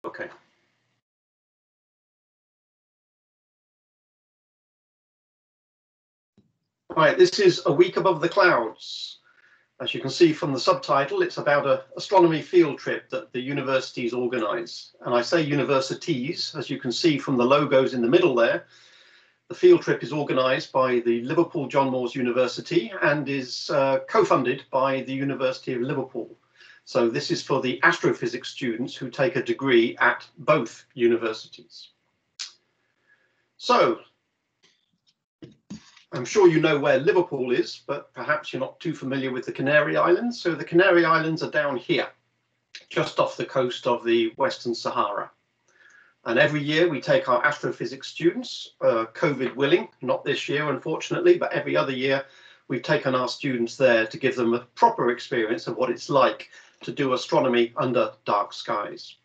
Okay. Right, this is A Week Above the Clouds. As you can see from the subtitle, it's about an astronomy field trip that the universities organise. And I say universities, as you can see from the logos in the middle there. The field trip is organised by the Liverpool John Moores University and is co-funded by the University of Liverpool. So this is for the astrophysics students who take a degree at both universities. So, I'm sure you know where Liverpool is, but perhaps you're not too familiar with the Canary Islands. So the Canary Islands are down here, just off the coast of the Western Sahara. And every year we take our astrophysics students, COVID willing, not this year, unfortunately, but every other year we've taken our students there to give them a proper experience of what it's like to do astronomy under dark skies.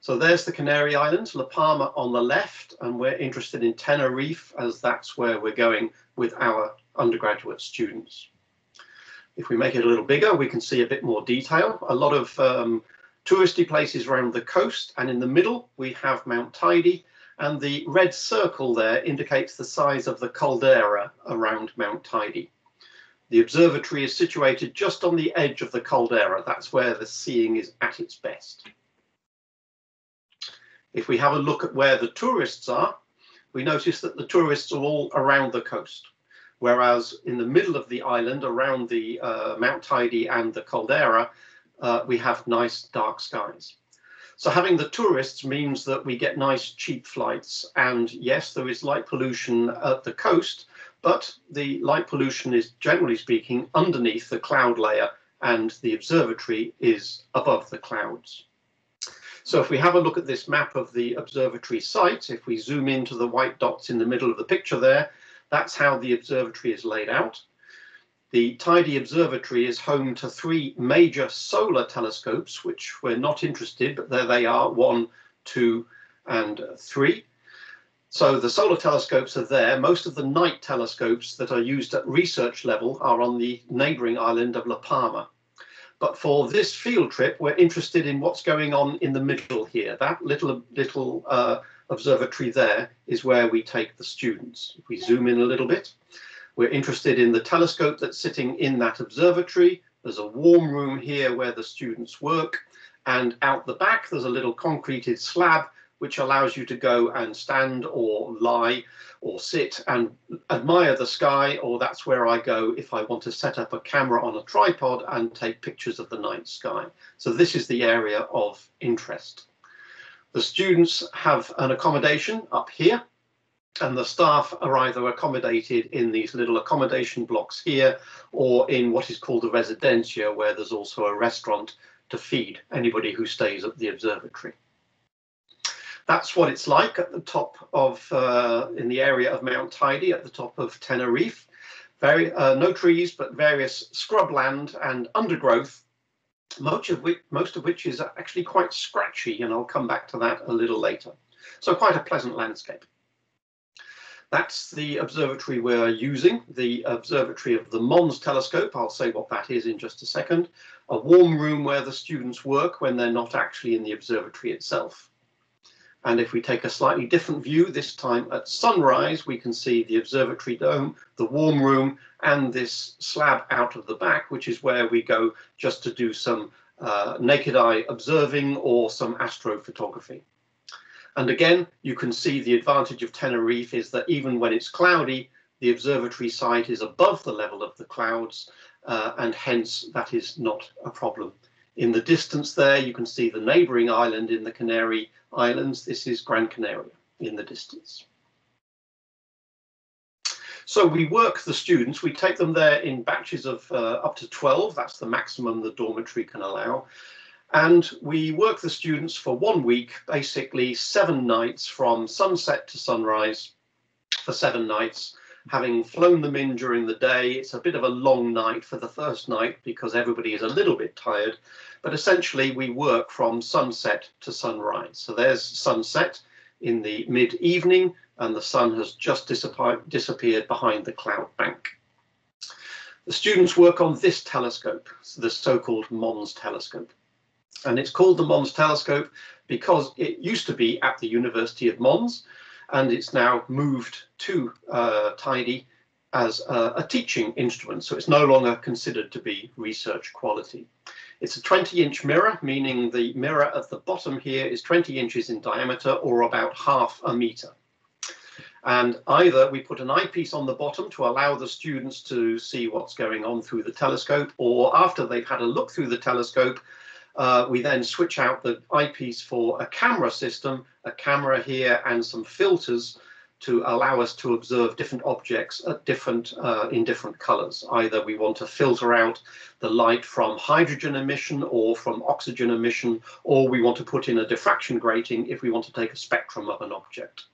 So there's the Canary Islands, La Palma on the left, and we're interested in Tenerife as that's where we're going with our undergraduate students. If we make it a little bigger, we can see a bit more detail. A lot of touristy places around the coast, and in the middle we have Mount Tidy, and the red circle there indicates the size of the caldera around Mount Tidy. The observatory is situated just on the edge of the caldera. That's where the seeing is at its best. If we have a look at where the tourists are, we notice that the tourists are all around the coast, whereas in the middle of the island, around the Mount Tidy and the caldera, we have nice dark skies. So having the tourists means that we get nice cheap flights, and yes, there is light pollution at the coast, but the light pollution is, generally speaking, underneath the cloud layer, and the observatory is above the clouds. So if we have a look at this map of the observatory site, if we zoom into the white dots in the middle of the picture there, that's how the observatory is laid out. The Tidy Observatory is home to 3 major solar telescopes, which we're not interested, but there they are, 1, 2, and 3. So the solar telescopes are there. Most of the night telescopes that are used at research level are on the neighbouring island of La Palma. But for this field trip, we're interested in what's going on in the middle here. That little observatory there is where we take the students. If we zoom in a little bit, we're interested in the telescope that's sitting in that observatory. There's a warm room here where the students work. And out the back, there's a little concreted slab which allows you to go and stand or lie or sit and admire the sky, or that's where I go if I want to set up a camera on a tripod and take pictures of the night sky. So this is the area of interest. The students have an accommodation up here, and the staff are either accommodated in these little accommodation blocks here or in what is called the residencia, where there's also a restaurant to feed anybody who stays at the observatory. That's what it's like at the top of, in the area of Mount Tidy, at the top of Tenerife. No trees, but various scrubland and undergrowth, most of which is actually quite scratchy, and I'll come back to that a little later. So quite a pleasant landscape. That's the observatory we're using, the observatory of the Mons telescope. I'll say what that is in just a second. A warm room where the students work when they're not actually in the observatory itself. And if we take a slightly different view, this time at sunrise, we can see the observatory dome, the warm room, and this slab out of the back, which is where we go just to do some naked eye observing or some astrophotography. And again, you can see the advantage of Tenerife is that even when it's cloudy, the observatory site is above the level of the clouds, and hence that is not a problem. In the distance there, you can see the neighbouring island in the Canary Islands. This is Gran Canaria in the distance. So we work the students, we take them there in batches of up to 12, that's the maximum the dormitory can allow. And we work the students for 1 week, basically 7 nights from sunset to sunrise for 7 nights. Having flown them in during the day, it's a bit of a long night for the first night because everybody is a little bit tired, but essentially we work from sunset to sunrise. So there's sunset in the mid-evening and the sun has just disappeared behind the cloud bank. The students work on this telescope, the so-called Mons telescope. And it's called the Mons telescope because it used to be at the University of Mons, and it's now moved to Tidy as a teaching instrument, so it's no longer considered to be research quality. It's a 20-inch mirror, meaning the mirror at the bottom here is 20 inches in diameter, or about half a meter. And either we put an eyepiece on the bottom to allow the students to see what's going on through the telescope, or after they've had a look through the telescope, we then switch out the eyepiece for a camera system, a camera here and some filters to allow us to observe different objects at in different colors. Either we want to filter out the light from hydrogen emission or from oxygen emission, or we want to put in a diffraction grating if we want to take a spectrum of an object.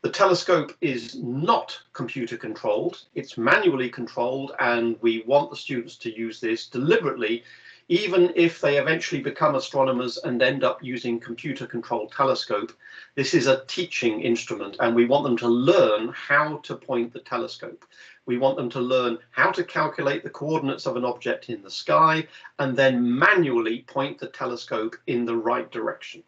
The telescope is not computer controlled, it's manually controlled, and we want the students to use this deliberately, even if they eventually become astronomers and end up using computer controlled telescope. This is a teaching instrument, and we want them to learn how to point the telescope. We want them to learn how to calculate the coordinates of an object in the sky and then manually point the telescope in the right direction.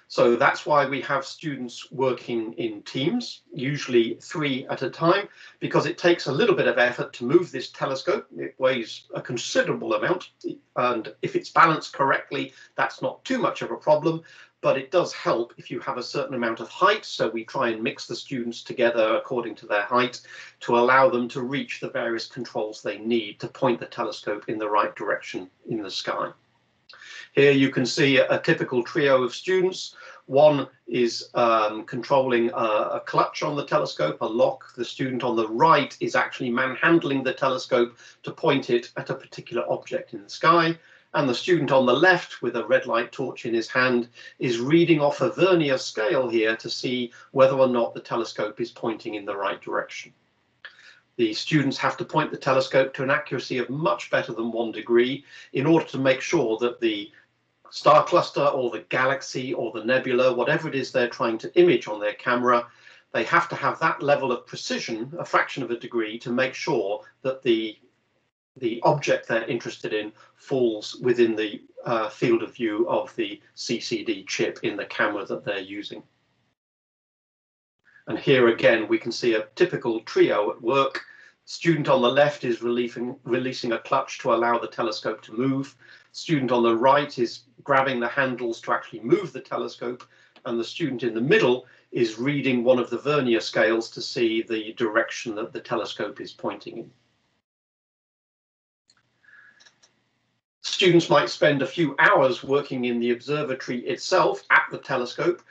So that's why we have students working in teams, usually 3 at a time, because it takes a little bit of effort to move this telescope. It weighs a considerable amount, and if it's balanced correctly, that's not too much of a problem, but it does help if you have a certain amount of height. So we try and mix the students together according to their height to allow them to reach the various controls they need to point the telescope in the right direction in the sky. Here you can see a typical trio of students. One is controlling a clutch on the telescope, a lock. The student on the right is actually manhandling the telescope to point it at a particular object in the sky. And the student on the left, with a red light torch in his hand, is reading off a vernier scale here to see whether or not the telescope is pointing in the right direction. The students have to point the telescope to an accuracy of much better than 1 degree in order to make sure that the star cluster or the galaxy or the nebula, whatever it is they're trying to image on their camera, they have to have that level of precision, a fraction of a degree, to make sure that the object they're interested in falls within the field of view of the CCD chip in the camera that they're using. And here again, we can see a typical trio at work. Student on the left is releasing a clutch to allow the telescope to move. Student on the right is grabbing the handles to actually move the telescope. And the student in the middle is reading one of the vernier scales to see the direction that the telescope is pointing in. Students might spend a few hours working in the observatory itself at the telescope,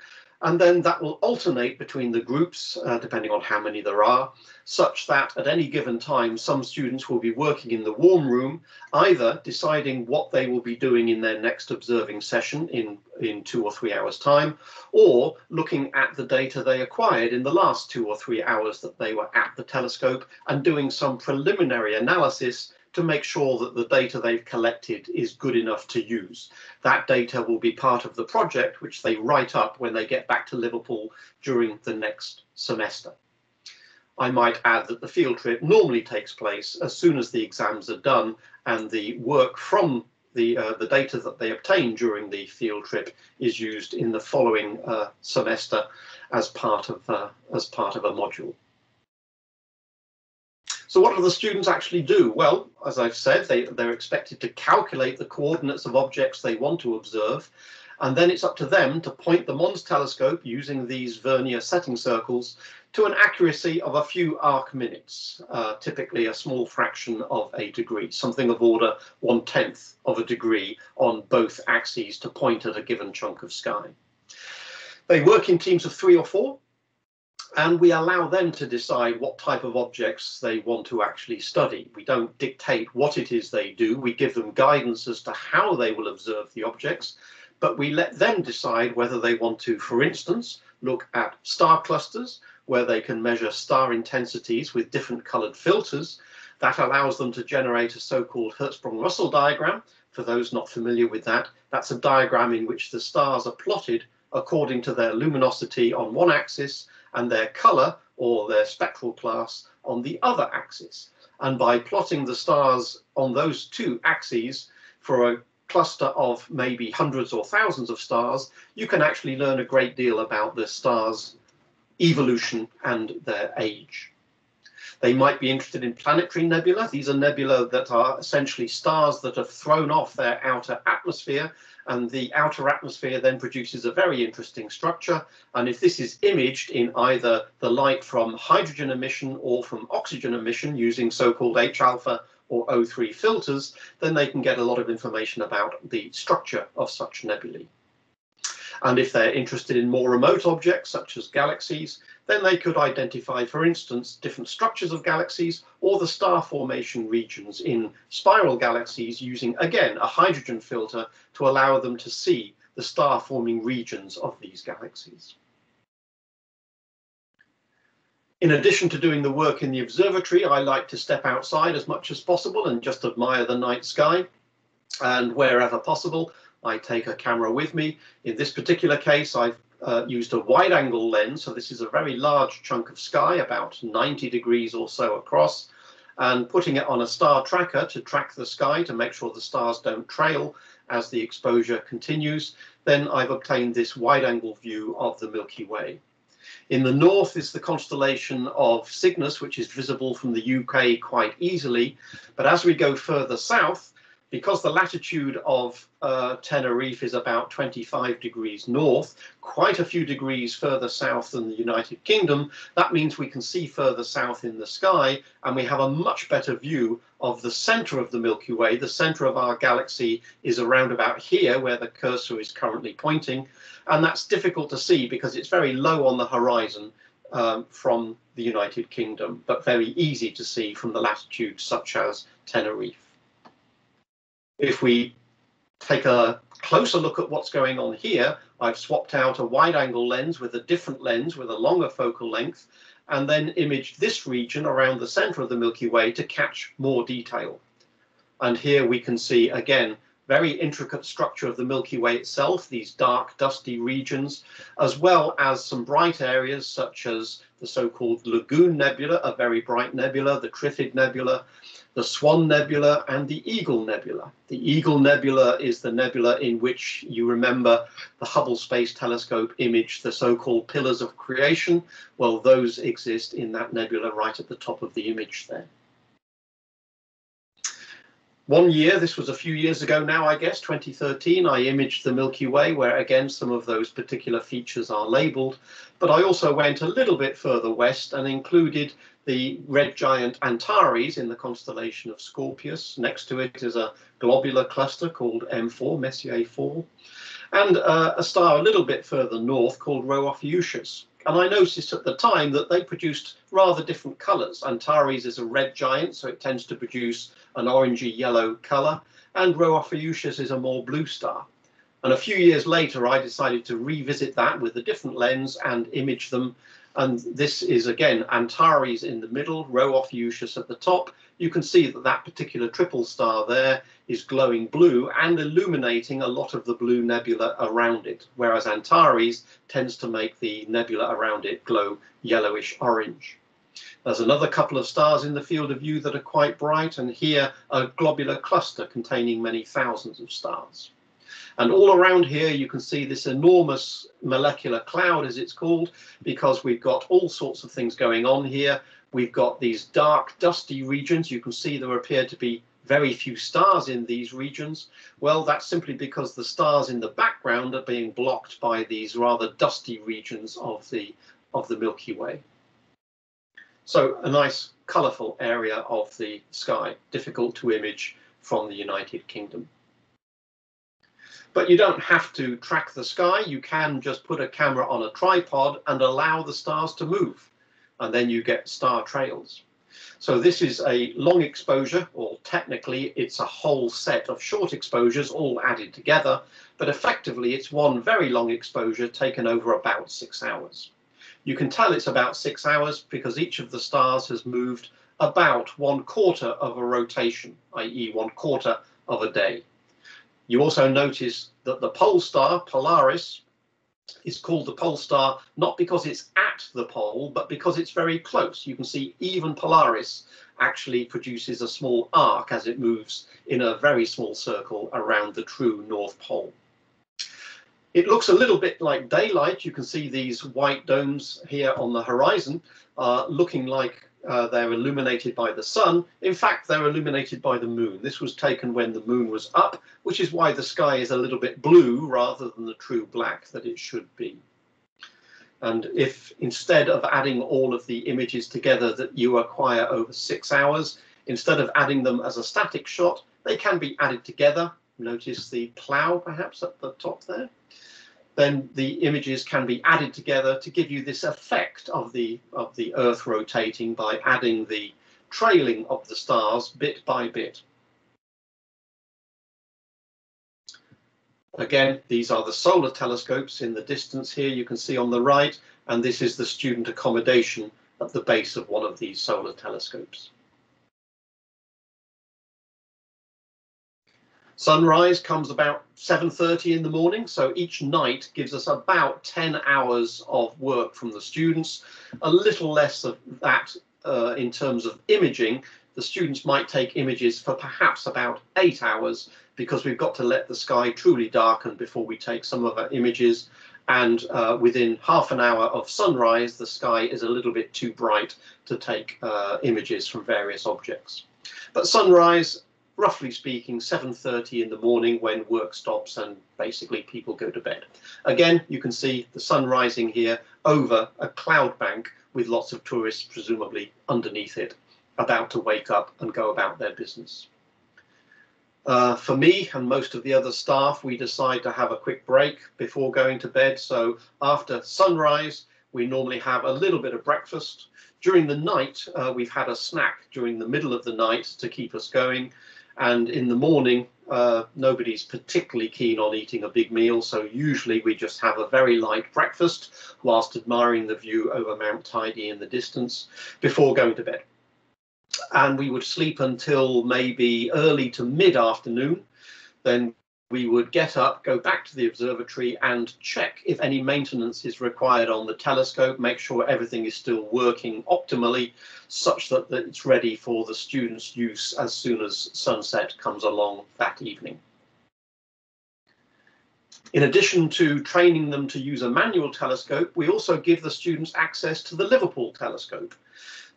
and then that will alternate between the groups, depending on how many there are, such that at any given time, some students will be working in the warm room, either deciding what they will be doing in their next observing session in 2 or 3 hours' time, or looking at the data they acquired in the last 2 or 3 hours that they were at the telescope and doing some preliminary analysis to make sure that the data they've collected is good enough to use. That data will be part of the project, which they write up when they get back to Liverpool during the next semester. I might add that the field trip normally takes place as soon as the exams are done, and the work from the data that they obtain during the field trip is used in the following semester as part of a module. So what do the students actually do? Well, as I've said, they're expected to calculate the coordinates of objects they want to observe, and then it's up to them to point the Mons telescope using these vernier setting circles to an accuracy of a few arc minutes, typically a small fraction of a degree, something of order 1/10 of a degree on both axes to point at a given chunk of sky. They work in teams of 3 or 4. And we allow them to decide what type of objects they want to actually study. We don't dictate what it is they do. We give them guidance as to how they will observe the objects, but we let them decide whether they want to, for instance, look at star clusters, where they can measure star intensities with different colored filters. That allows them to generate a so-called Hertzsprung-Russell diagram. For those not familiar with that, that's a diagram in which the stars are plotted according to their luminosity on one axis and their color or their spectral class on the other axis. And by plotting the stars on those 2 axes for cluster of maybe hundreds or thousands of stars, you can actually learn a great deal about the stars' evolution and their age. They might be interested in planetary nebula. These are nebula that are essentially stars that have thrown off their outer atmosphere, and the outer atmosphere then produces a very interesting structure. And if this is imaged in either the light from hydrogen emission or from oxygen emission using so-called H-alpha or O3 filters, then they can get a lot of information about the structure of such nebulae. And if they're interested in more remote objects, such as galaxies, then they could identify, for instance, different structures of galaxies or the star formation regions in spiral galaxies using, again, a hydrogen filter to allow them to see the star forming regions of these galaxies. In addition to doing the work in the observatory, I like to step outside as much as possible and just admire the night sky. And wherever possible, I take a camera with me. In this particular case, I've used a wide-angle lens, so this is a very large chunk of sky, about 90 degrees or so across, and putting it on a star tracker to track the sky to make sure the stars don't trail as the exposure continues. Then I've obtained this wide-angle view of the Milky Way. In the north is the constellation of Cygnus, which is visible from the UK quite easily, but as we go further south, because the latitude of Tenerife is about 25 degrees north, quite a few degrees further south than the United Kingdom, that means we can see further south in the sky, and we have a much better view of the center of the Milky Way. The center of our galaxy is around about here, where the cursor is currently pointing, and that's difficult to see because it's very low on the horizon from the United Kingdom, but very easy to see from the latitudes such as Tenerife. If we take a closer look at what's going on here, I've swapped out a wide-angle lens with a different lens with a longer focal length, and then imaged this region around the center of the Milky Way to catch more detail. And here we can see, again, very intricate structure of the Milky Way itself, these dark, dusty regions, as well as some bright areas such as the so-called Lagoon Nebula, a very bright nebula, the Trifid Nebula, the Swan Nebula, and the Eagle Nebula. The Eagle Nebula is the nebula in which, you remember, the Hubble Space Telescope imaged the so-called pillars of creation. Well, those exist in that nebula right at the top of the image there. One year, this was a few years ago now, I guess, 2013, I imaged the Milky Way, where again some of those particular features are labeled. But I also went a little bit further west and included the red giant Antares in the constellation of Scorpius. Next to it is a globular cluster called M4, Messier 4, and a star a little bit further north called Rho Ophiuchus. And I noticed at the time that they produced rather different colors. Antares is a red giant, so it tends to produce an orangey yellow color, and Rho Ophiuchus is a more blue star. And a few years later, I decided to revisit that with a different lens and image them. And this is, again, Antares in the middle, Rho Ophiuchus at the top. You can see that that particular triple star there is glowing blue and illuminating a lot of the blue nebula around it, whereas Antares tends to make the nebula around it glow yellowish orange. There's another couple of stars in the field of view that are quite bright, and here a globular cluster containing many thousands of stars. And all around here you can see this enormous molecular cloud, as it's called, because we've got all sorts of things going on here. We've got these dark, dusty regions. You can see there appear to be very few stars in these regions. Well, that's simply because the stars in the background are being blocked by these rather dusty regions of the Milky Way. So a nice, colourful area of the sky, difficult to image from the United Kingdom. But you don't have to track the sky. You can just put a camera on a tripod and allow the stars to move, and then you get star trails. So this is a long exposure, or technically it's a whole set of short exposures all added together, but effectively it's one very long exposure taken over about 6 hours. You can tell it's about 6 hours because each of the stars has moved about 1/4 of a rotation, i.e. 1/4 of a day. You also notice that the pole star, Polaris, is called the pole star, not because it's at the pole, but because it's very close. You can see even Polaris actually produces a small arc as it moves in a very small circle around the true North Pole. It looks a little bit like daylight. You can see these white domes here on the horizon looking like they're illuminated by the sun. In fact, they're illuminated by the moon. This was taken when the moon was up, which is why the sky is a little bit blue rather than the true black that it should be. And if instead of adding all of the images together that you acquire over 6 hours, instead of adding them as a static shot, they can be added together. Notice the plough perhaps at the top there. Then the images can be added together to give you this effect of the Earth rotating by adding the trailing of the stars bit by bit. Again, these are the solar telescopes in the distance here you can see on the right, and this is the student accommodation at the base of one of these solar telescopes. Sunrise comes about 7:30 in the morning, so each night gives us about 10 hours of work from the students, a little less of that in terms of imaging. The students might take images for perhaps about 8 hours because we've got to let the sky truly darken before we take some of our images, and within half an hour of sunrise the sky is a little bit too bright to take images from various objects. But sunrise, roughly speaking, 7:30 in the morning when work stops and basically people go to bed. Again, you can see the sun rising here over a cloud bank with lots of tourists presumably underneath it, about to wake up and go about their business. For me and most of the other staff, we decide to have a quick break before going to bed. So after sunrise, we normally have a little bit of breakfast. During the night, we've had a snack during the middle of the night to keep us going. And in the morning, nobody's particularly keen on eating a big meal, so usually we just have a very light breakfast whilst admiring the view over Mount Tidy in the distance before going to bed. And we would sleep until maybe early to mid-afternoon. Then we would get up, go back to the observatory and check if any maintenance is required on the telescope, make sure everything is still working optimally such that it's ready for the students' use as soon as sunset comes along that evening. In addition to training them to use a manual telescope, we also give the students access to the Liverpool Telescope.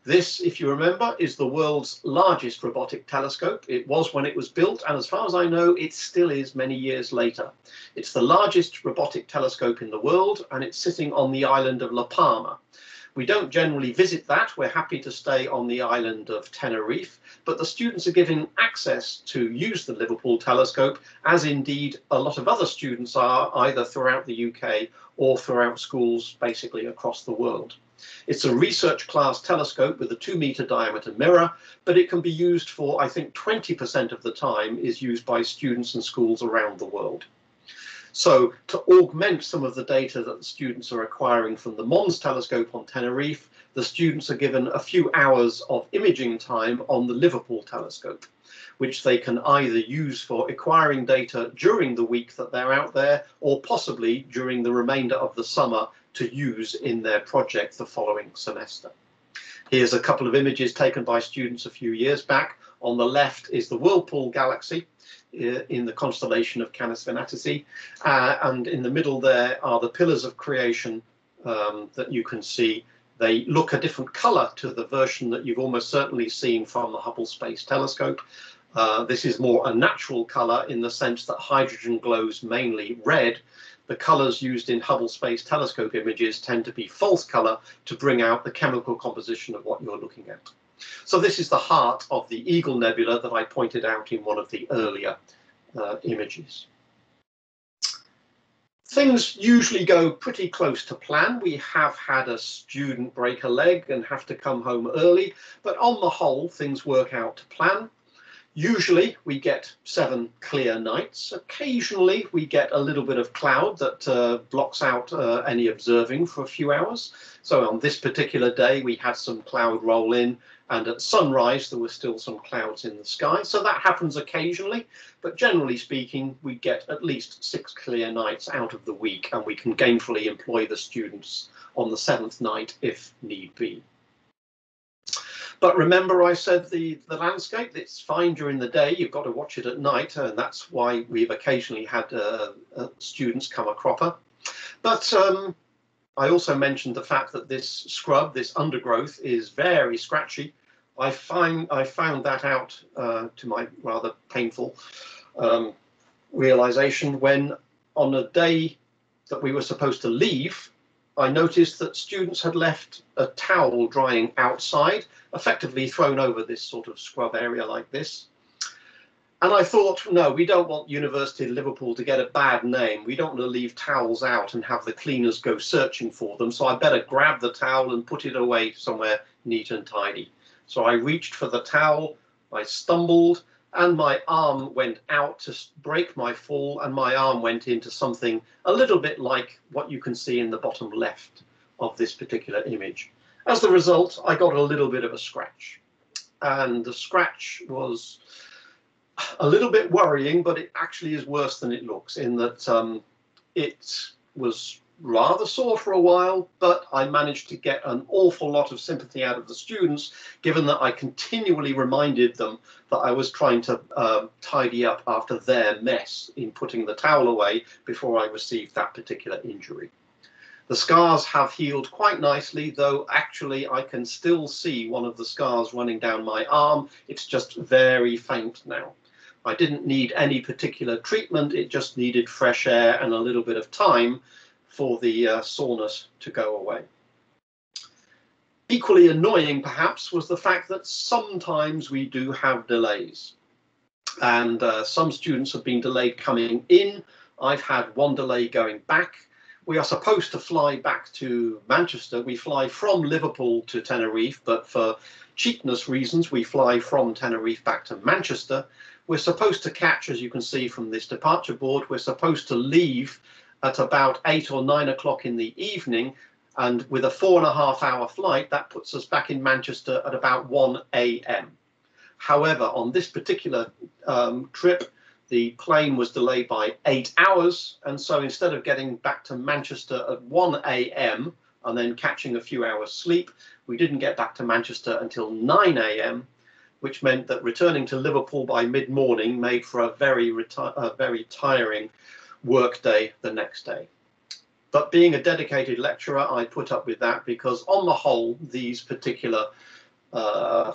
This, if you remember, is the world's largest robotic telescope. It was when it was built, and as far as I know, it still is many years later. It's the largest robotic telescope in the world, and it's sitting on the island of La Palma. We don't generally visit that. We're happy to stay on the island of Tenerife, but the students are given access to use the Liverpool Telescope, as indeed a lot of other students are, either throughout the UK or throughout schools basically across the world. It's a research class telescope with a 2-meter diameter mirror, but it can be used for, I think 20% of the time is used by students and schools around the world. So to augment some of the data that the students are acquiring from the Mons telescope on Tenerife, the students are given a few hours of imaging time on the Liverpool telescope, which they can either use for acquiring data during the week that they're out there, or possibly during the remainder of the summer to use in their project the following semester. Here's a couple of images taken by students a few years back. On the left is the Whirlpool galaxy in the constellation of Canis Venatici, and in the middle there are the pillars of creation that you can see. They look a different color to the version that you've almost certainly seen from the Hubble Space Telescope. This is more a natural color in the sense that hydrogen glows mainly red. The colors used in Hubble Space Telescope images tend to be false color to bring out the chemical composition of what you're looking at. So this is the heart of the Eagle Nebula that I pointed out in one of the earlier images. Things usually go pretty close to plan. We have had a student break a leg and have to come home early, but on the whole, things work out to plan. Usually we get 7 clear nights. Occasionally we get a little bit of cloud that blocks out any observing for a few hours. So on this particular day we had some cloud roll in, and at sunrise there were still some clouds in the sky. So that happens occasionally, but generally speaking we get at least 6 clear nights out of the week, and we can gainfully employ the students on the 7th night if need be. But remember, I said the landscape, it's fine during the day, you've got to watch it at night, and that's why we've occasionally had students come a cropper. But I also mentioned the fact that this scrub, this undergrowth, is very scratchy. I found that out to my rather painful realization when, on a day that we were supposed to leave, I noticed that students had left a towel drying outside, effectively thrown over this sort of scrub area like this. And I thought, no, we don't want University of Liverpool to get a bad name. We don't want to leave towels out and have the cleaners go searching for them. So I better grab the towel and put it away somewhere neat and tidy. So I reached for the towel, I stumbled, and my arm went out to break my fall, and my arm went into something a little bit like what you can see in the bottom left of this particular image. As the result, I got a little bit of a scratch, and the scratch was a little bit worrying, but it actually is worse than it looks, in that it was rather sore for a while, but I managed to get an awful lot of sympathy out of the students, given that I continually reminded them that I was trying to tidy up after their mess in putting the towel away before I received that particular injury. The scars have healed quite nicely, though actually I can still see one of the scars running down my arm. It's just very faint now. I didn't need any particular treatment, it just needed fresh air and a little bit of time for the soreness to go away. Equally annoying, perhaps, was the fact that sometimes we do have delays, and some students have been delayed coming in. I've had one delay going back. We are supposed to fly back to Manchester. We fly from Liverpool to Tenerife, but for cheapness reasons, we fly from Tenerife back to Manchester. We're supposed to catch, as you can see from this departure board, we're supposed to leave at about 8 or 9 o'clock in the evening, and with a 4.5-hour flight, that puts us back in Manchester at about 1 a.m. However, on this particular trip, the plane was delayed by 8 hours, and so instead of getting back to Manchester at 1 a.m. and then catching a few hours sleep, we didn't get back to Manchester until 9 a.m., which meant that returning to Liverpool by mid-morning made for a very tiring work day the next day. But being a dedicated lecturer, I put up with that, because on the whole, these particular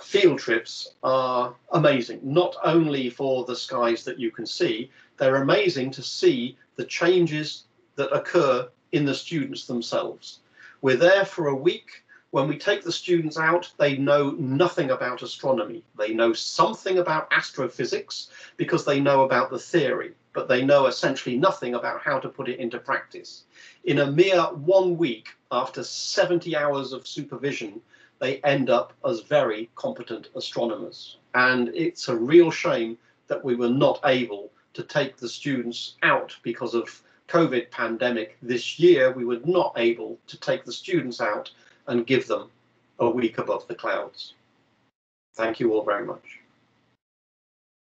field trips are amazing, not only for the skies that you can see, they're amazing to see the changes that occur in the students themselves. We're there for a week. When we take the students out, they know nothing about astronomy. They know something about astrophysics because they know about the theory, but they know essentially nothing about how to put it into practice. In a mere 1 week, after 70 hours of supervision, they end up as very competent astronomers. And it's a real shame that we were not able to take the students out because of COVID pandemic this year. We were not able to take the students out and give them a week above the clouds. Thank you all very much.